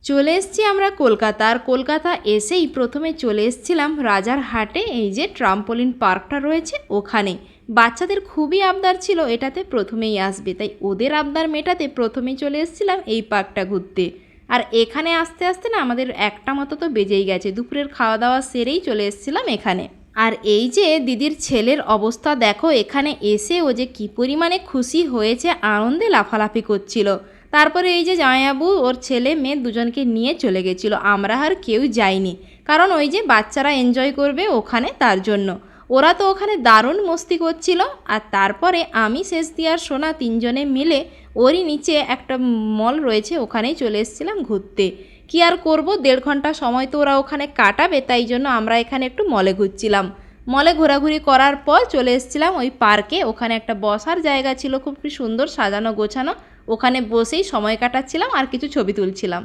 চলে এসেছি আমরা কলকাতা। আর কলকাতা এসেই প্রথমে চলে এসেছিলাম রাজারহাটে, এই যে ট্রাম্পোলিন পার্কটা রয়েছে ওখানে। বাচ্চাদের খুবই আবদার ছিল এটাতে প্রথমেই আসবে, তাই ওদের আবদার মেটাতে প্রথমেই চলে এসেছিলাম এই পার্কটা ঘুরতে। আর এখানে আসতে আসতে না আমাদের একটা মতো তো বেজেই গেছে, দুপুরের খাওয়া দাওয়া সেরেই চলে এসেছিলাম এখানে। আর এই যে দিদির ছেলের অবস্থা দেখো, এখানে এসে ও যে কী পরিমাণে খুশি হয়েছে, আনন্দে লাফালাফি করছিল। তারপরে এই যে জামাইবাবু ওর ছেলে মেয়ে দুজনকে নিয়ে চলে গেছিলো, আমরা আর কেউ যাইনি, কারণ ওই যে বাচ্চারা এনজয় করবে ওখানে, তার জন্য। ওরা তো ওখানে দারুণ মস্তি করছিল। আর তারপরে আমি শেষ দিয়ে আর সোনা তিনজনে মিলে ওরই নিচে একটা মল রয়েছে ওখানেই চলে এসেছিলাম ঘুরতে। কি আর করব, 1.5 ঘন্টা সময় তো ওরা ওখানে কাটাবে, তাই জন্য আমরা এখানে একটু মলে ঘুরছিলাম। মলে ঘোরাঘুরি করার পর চলে এসেছিলাম ওই পার্কে। ওখানে একটা বসার জায়গা ছিল খুব সুন্দর সাজানো গোছানো, ওখানে বসেই সময় কাটাচ্ছিলাম আর কিছু ছবি তুলছিলাম।